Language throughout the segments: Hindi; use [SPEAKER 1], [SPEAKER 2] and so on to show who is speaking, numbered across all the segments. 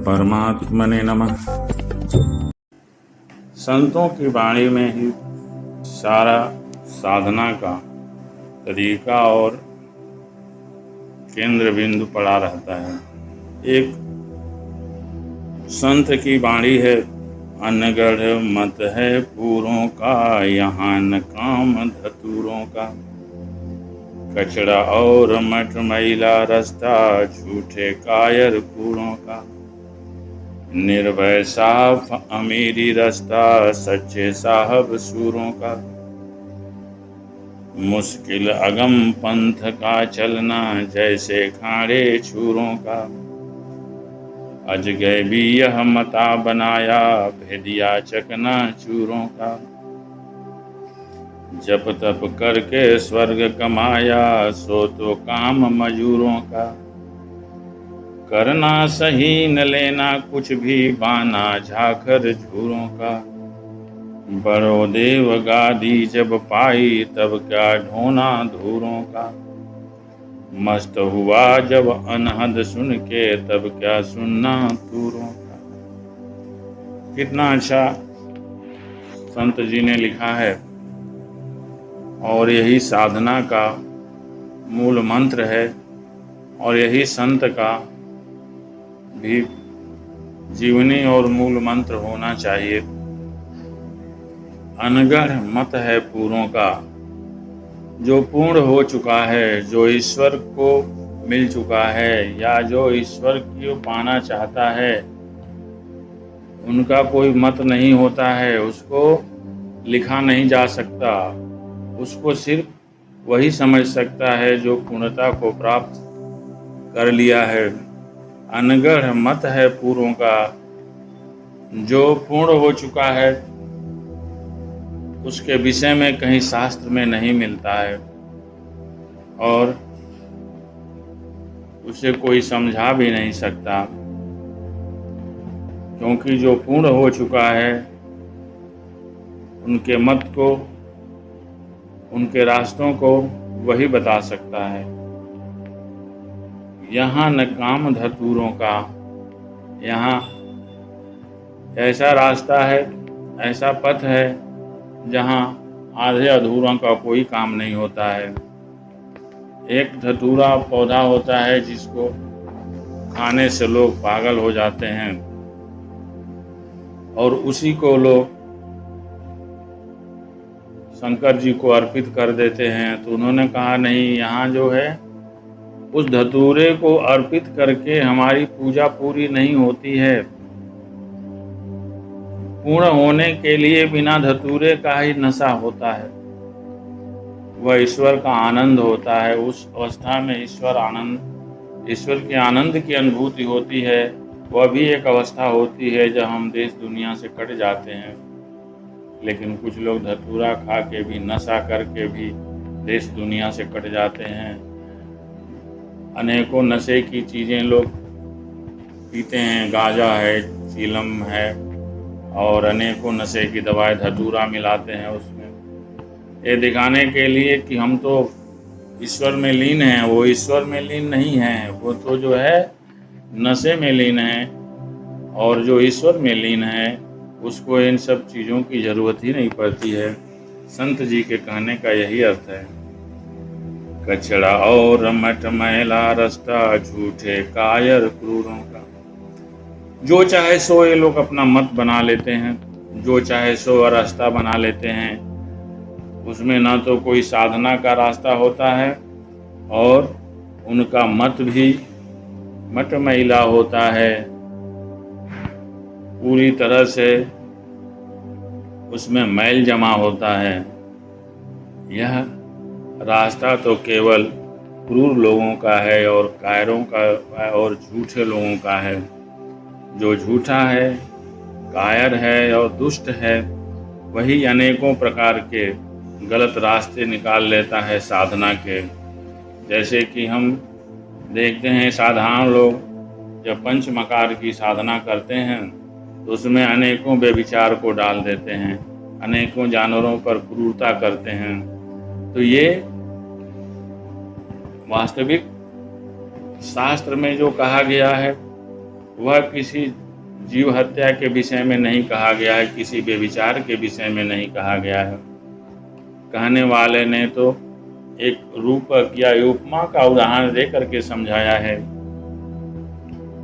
[SPEAKER 1] परमात्मने नमः। संतों की वाणी में ही सारा साधना का तरीका और केंद्र बिंदु पड़ा रहता है। एक संत की वाणी है, अनगढ़ मत है पूरों का, यहाँ न काम धतूरों का। कचड़ा और मट मैला रास्ता, झूठे कायर कूड़ों का। निर्भय साफ अमीरी रास्ता, सच्चे साहब सूरों का। मुश्किल अगम पंथ का चलना, जैसे खाड़े छूरों का। अजगैबी यह मता बनाया, भेदिया चकना चूरों का। जप तप करके स्वर्ग कमाया, सो तो काम मजूरों का। करना सही न लेना कुछ भी, बाना झाकर झूरों का। बड़ो देव गादी जब पाई, तब क्या ढोना धूरों का। मस्त हुआ जब अनहद सुन के, तब क्या सुनना तूरों का। कितना अच्छा संत जी ने लिखा है, और यही साधना का मूल मंत्र है, और यही संत का भी जीवनी और मूल मंत्र होना चाहिए। अनगढ़ मत है पूरों का, जो पूर्ण हो चुका है, जो ईश्वर को मिल चुका है या जो ईश्वर को पाना चाहता है, उनका कोई मत नहीं होता है, उसको लिखा नहीं जा सकता। उसको सिर्फ वही समझ सकता है जो पूर्णता को प्राप्त कर लिया है। अनगढ़ मत है पूरों का, जो पूर्ण हो चुका है उसके विषय में कहीं शास्त्र में नहीं मिलता है, और उसे कोई समझा भी नहीं सकता, क्योंकि जो पूर्ण हो चुका है उनके मत को, उनके रास्तों को वही बता सकता है। यहाँ न काम धतूरों का, यहाँ ऐसा रास्ता है, ऐसा पथ है जहाँ आधे अधूरों का कोई काम नहीं होता है। एक धतूरा पौधा होता है जिसको खाने से लोग पागल हो जाते हैं, और उसी को लोग शंकर जी को अर्पित कर देते हैं। तो उन्होंने कहा नहीं, यहाँ जो है उस धतूरे को अर्पित करके हमारी पूजा पूरी नहीं होती है। पूर्ण होने के लिए बिना धतूरे का ही नशा होता है, वह ईश्वर का आनंद होता है। उस अवस्था में ईश्वर के आनंद की अनुभूति होती है। वह भी एक अवस्था होती है जब हम देश दुनिया से कट जाते हैं। लेकिन कुछ लोग धतूरा खा के भी, नशा करके भी देश दुनिया से कट जाते हैं। अनेकों नशे की चीज़ें लोग पीते हैं, गांजा है, चीलम है, और अनेकों नशे की दवाएं धतूरा मिलाते हैं उसमें, ये दिखाने के लिए कि हम तो ईश्वर में लीन हैं। वो ईश्वर में लीन नहीं है, वो तो जो है नशे में लीन है। और जो ईश्वर में लीन है उसको इन सब चीज़ों की ज़रूरत ही नहीं पड़ती है। संत जी के कहने का यही अर्थ है। कचड़ा और मट मैला रास्ता, झूठे कायर क्रूरों का। जो चाहे सो ये लोग अपना मत बना लेते हैं, जो चाहे सो रास्ता बना लेते हैं। उसमें ना तो कोई साधना का रास्ता होता है, और उनका मत भी मट मैला होता है, पूरी तरह से उसमें मैल जमा होता है। यह रास्ता तो केवल क्रूर लोगों का है, और कायरों का और झूठे लोगों का है। जो झूठा है, कायर है और दुष्ट है, वही अनेकों प्रकार के गलत रास्ते निकाल लेता है साधना के। जैसे कि हम देखते हैं, साधारण लोग जब पंचमकार की साधना करते हैं तो उसमें अनेकों व्यभिचार को डाल देते हैं, अनेकों जानवरों पर क्रूरता करते हैं। तो ये वास्तविक शास्त्र में जो कहा गया है वह किसी जीव हत्या के विषय में नहीं कहा गया है, किसी व्यभिचार के विषय में नहीं कहा गया है। कहने वाले ने तो एक रूपक या उपमा का उदाहरण दे करके समझाया है।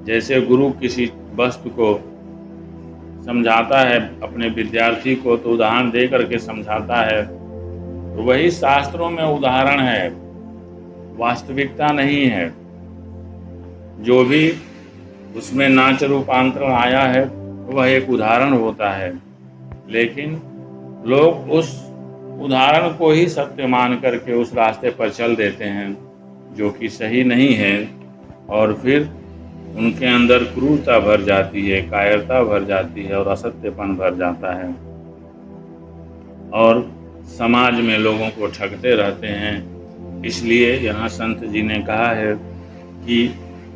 [SPEAKER 1] जैसे गुरु किसी वस्तु को समझाता है अपने विद्यार्थी को, तो उदाहरण दे करके समझाता है, तो वही शास्त्रों में उदाहरण है, वास्तविकता नहीं है। जो भी उसमें नाच रूपांतरण आया है वह एक उदाहरण होता है, लेकिन लोग उस उदाहरण को ही सत्य मान करके उस रास्ते पर चल देते हैं जो कि सही नहीं है, और फिर उनके अंदर क्रूरता भर जाती है, कायरता भर जाती है और असत्यपन भर जाता है, और समाज में लोगों को ठगते रहते हैं। इसलिए यहाँ संत जी ने कहा है कि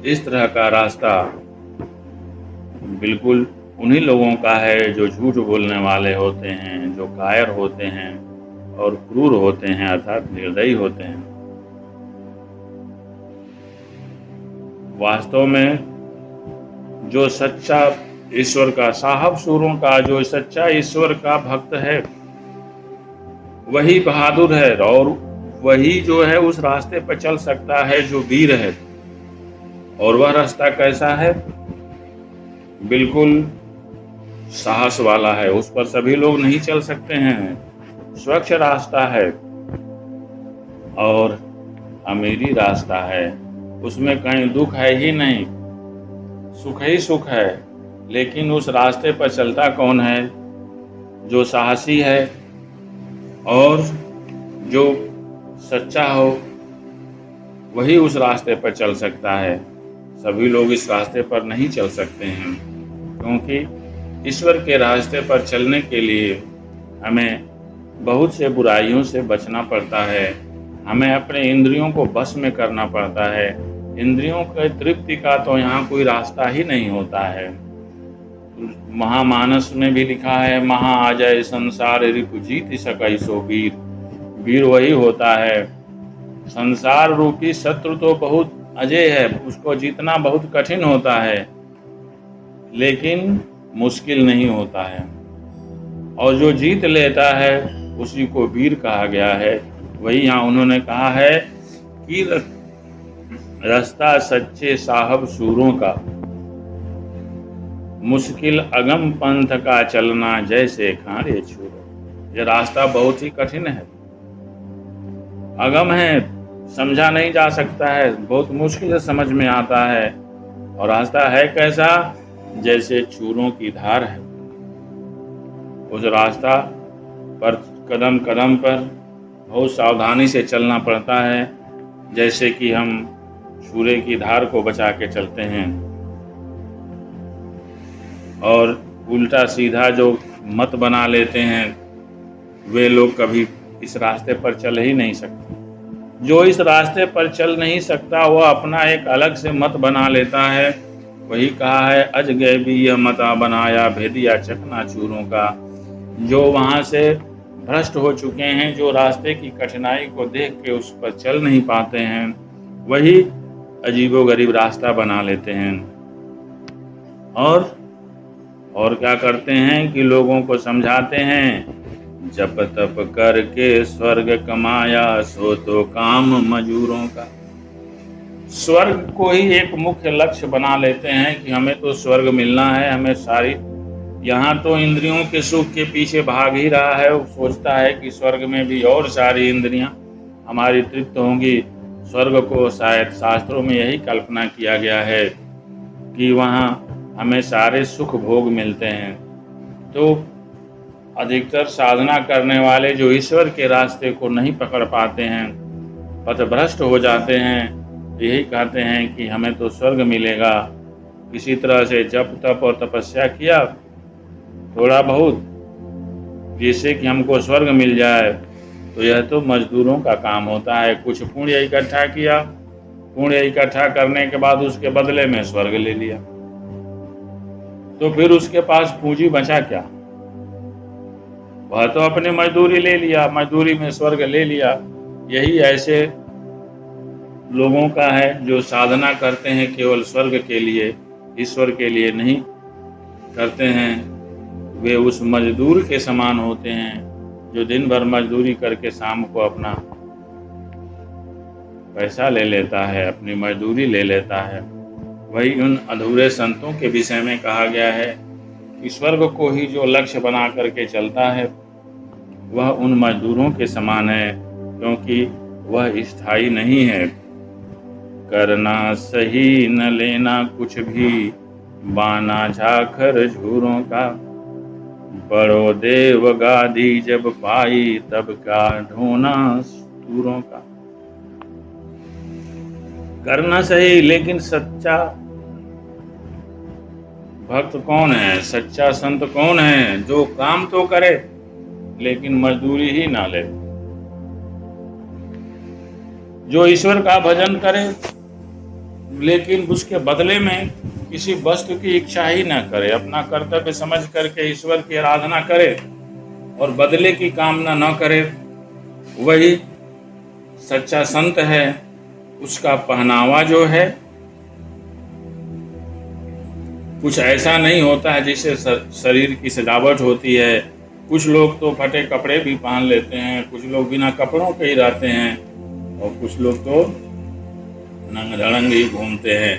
[SPEAKER 1] इस तरह का रास्ता बिल्कुल उन्हीं लोगों का है जो झूठ बोलने वाले होते हैं, जो कायर होते हैं और क्रूर होते हैं, अर्थात निर्दयी होते हैं। वास्तव में जो सच्चा ईश्वर का, साहब सूरों का जो सच्चा ईश्वर का भक्त है वही बहादुर है, और वही जो है उस रास्ते पर चल सकता है जो वीर है। और वह रास्ता कैसा है? बिल्कुल साहस वाला है, उस पर सभी लोग नहीं चल सकते हैं। स्वच्छ रास्ता है और अमीरी रास्ता है, उसमें कहीं दुख है ही नहीं, सुख ही सुख है। लेकिन उस रास्ते पर चलता कौन है? जो साहसी है और जो सच्चा हो, वही उस रास्ते पर चल सकता है। सभी लोग इस रास्ते पर नहीं चल सकते हैं, क्योंकि ईश्वर के रास्ते पर चलने के लिए हमें बहुत से बुराइयों से बचना पड़ता है। हमें अपने इंद्रियों को बस में करना पड़ता है। इंद्रियों के तृप्ति का तो यहाँ कोई रास्ता ही नहीं होता है। महामानस में भी लिखा है, महा अजय संसार रिपु जीत सकई सो वीर। वीर वही होता है। संसार रूपी शत्रु तो बहुत अजय है, उसको जीतना बहुत कठिन होता है, लेकिन मुश्किल नहीं होता है। और जो जीत लेता है उसी को वीर कहा गया है। वही यहाँ उन्होंने कहा है कि रास्ता सच्चे साहब सूरों का, मुश्किल अगम पंथ का चलना जैसे खारे छूरो। ये रास्ता बहुत ही कठिन है, अगम है, समझा नहीं जा सकता है, बहुत मुश्किल से समझ में आता है। और रास्ता है कैसा? जैसे छूरों की धार है। उस रास्ता पर कदम कदम पर बहुत सावधानी से चलना पड़ता है, जैसे कि हम छुरे की धार को बचा के चलते हैं। और उल्टा सीधा जो मत बना लेते हैं वे लोग कभी इस रास्ते पर चल ही नहीं सकते। जो इस रास्ते पर चल नहीं सकता वह अपना एक अलग से मत बना लेता है। वही कहा है, अज गए भी यह मता बनाया भेदिया चकना चूरों का। जो वहाँ से भ्रष्ट हो चुके हैं, जो रास्ते की कठिनाई को देख के उस पर चल नहीं पाते हैं, वही अजीबोगरीब रास्ता बना लेते हैं। और क्या करते हैं कि लोगों को समझाते हैं, जप तप करके स्वर्ग कमाया सो तो काम मजूरों का। स्वर्ग को ही एक मुख्य लक्ष्य बना लेते हैं कि हमें तो स्वर्ग मिलना है, हमें सारी, यहाँ तो इंद्रियों के सुख के पीछे भाग ही रहा है। वो सोचता है कि स्वर्ग में भी और सारी इंद्रियां हमारी तृप्त होंगी। स्वर्ग को शायद शास्त्रों में यही कल्पना किया गया है कि वहाँ हमें सारे सुख भोग मिलते हैं। तो अधिकतर साधना करने वाले जो ईश्वर के रास्ते को नहीं पकड़ पाते हैं, पथभ्रष्ट हो जाते हैं, यही कहते हैं कि हमें तो स्वर्ग मिलेगा। किसी तरह से जप तप और तपस्या किया थोड़ा बहुत, जिससे कि हमको स्वर्ग मिल जाए, तो यह तो मजदूरों का काम होता है। कुछ पुण्य इकट्ठा किया, पुण्य इकट्ठा करने के बाद उसके बदले में स्वर्ग ले लिया, तो फिर उसके पास पूंजी बचा क्या? वह तो अपनी मजदूरी ले लिया, मजदूरी में स्वर्ग ले लिया। यही ऐसे लोगों का है जो साधना करते हैं केवल स्वर्ग के लिए, ईश्वर के लिए नहीं करते हैं, वे उस मजदूर के समान होते हैं जो दिन भर मजदूरी करके शाम को अपना पैसा ले लेता है, अपनी मजदूरी ले लेता है। वही उन अधूरे संतों के विषय में कहा गया है कि स्वर्ग को ही जो लक्ष्य बना करके चलता है वह उन मजदूरों के समान है, क्योंकि वह स्थायी नहीं है। करना सही न लेना कुछ भी, बाना झाखर झूरों का। बड़ो देव गादी जब पाई, तब का ढोना सूरों का। करना सही, लेकिन सच्चा भक्त कौन है, सच्चा संत कौन है? जो काम तो करे लेकिन मजदूरी ही ना ले, जो ईश्वर का भजन करे लेकिन उसके बदले में किसी वस्तु की इच्छा ही ना करे, अपना कर्तव्य समझ करके ईश्वर की आराधना करे और बदले की कामना न करे, वही सच्चा संत है। उसका पहनावा जो है कुछ ऐसा नहीं होता है जिससे शरीर की सजावट होती है। कुछ लोग तो फटे कपड़े भी पहन लेते हैं, कुछ लोग बिना कपड़ों के ही रहते हैं और कुछ लोग तो नंग धड़ंग ही घूमते हैं।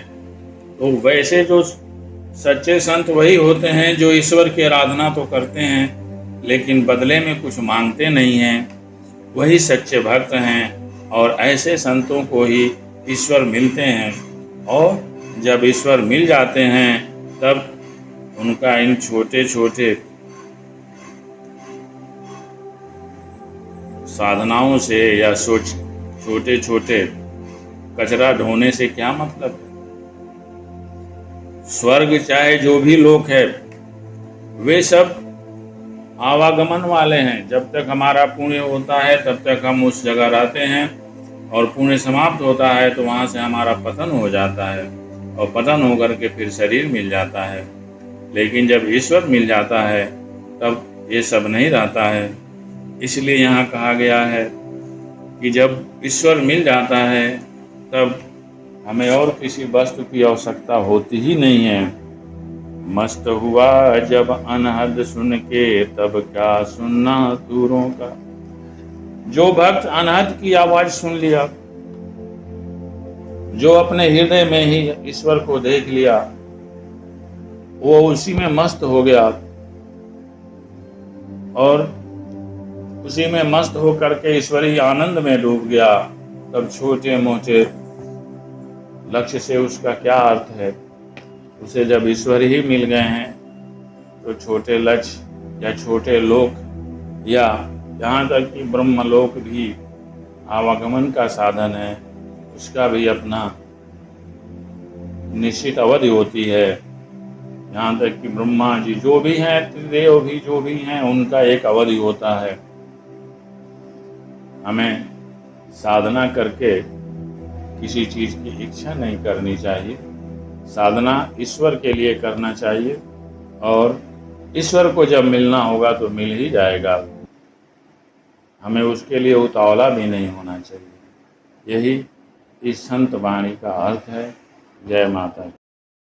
[SPEAKER 1] तो वैसे जो सच्चे संत वही होते हैं जो ईश्वर की आराधना तो करते हैं लेकिन बदले में कुछ मांगते नहीं हैं, वही सच्चे भक्त हैं। और ऐसे संतों को ही ईश्वर मिलते हैं, और जब ईश्वर मिल जाते हैं तब उनका इन छोटे छोटे साधनाओं से या छोटे छोटे कचरा ढोने से क्या मतलब है। स्वर्ग चाहे जो भी लोग है वे सब आवागमन वाले हैं। जब तक हमारा पुण्य होता है तब तक हम उस जगह रहते हैं, और पुण्य समाप्त होता है तो वहाँ से हमारा पतन हो जाता है, और पतन होकर के फिर शरीर मिल जाता है। लेकिन जब ईश्वर मिल जाता है तब ये सब नहीं रहता है। इसलिए यहाँ कहा गया है कि जब ईश्वर मिल जाता है तब हमें और किसी वस्तु की आवश्यकता होती ही नहीं है। मस्त हुआ जब अनहद सुन के, तब क्या सुनना दूरों का। जो भक्त अनहद की आवाज सुन लिया, जो अपने हृदय में ही ईश्वर को देख लिया, वो उसी में मस्त हो गया, और उसी में मस्त होकर के ईश्वरीय आनंद में डूब गया। तब छोटे मोटे लक्ष्य से उसका क्या अर्थ है। उसे जब ईश्वर ही मिल गए हैं तो छोटे लक्ष्य या छोटे लोक या यहाँ तक कि ब्रह्मलोक भी आवागमन का साधन है, उसका भी अपना निश्चित अवधि होती है। यहाँ तक कि ब्रह्मा जी जो भी हैं, त्रिदेव भी जो भी हैं, उनका एक अवधि होता है। हमें साधना करके किसी चीज की इच्छा नहीं करनी चाहिए। साधना ईश्वर के लिए करना चाहिए, और ईश्वर को जब मिलना होगा तो मिल ही जाएगा। हमें उसके लिए उतावला भी नहीं होना चाहिए। यही इस संत वाणी का अर्थ है। जय माता दी।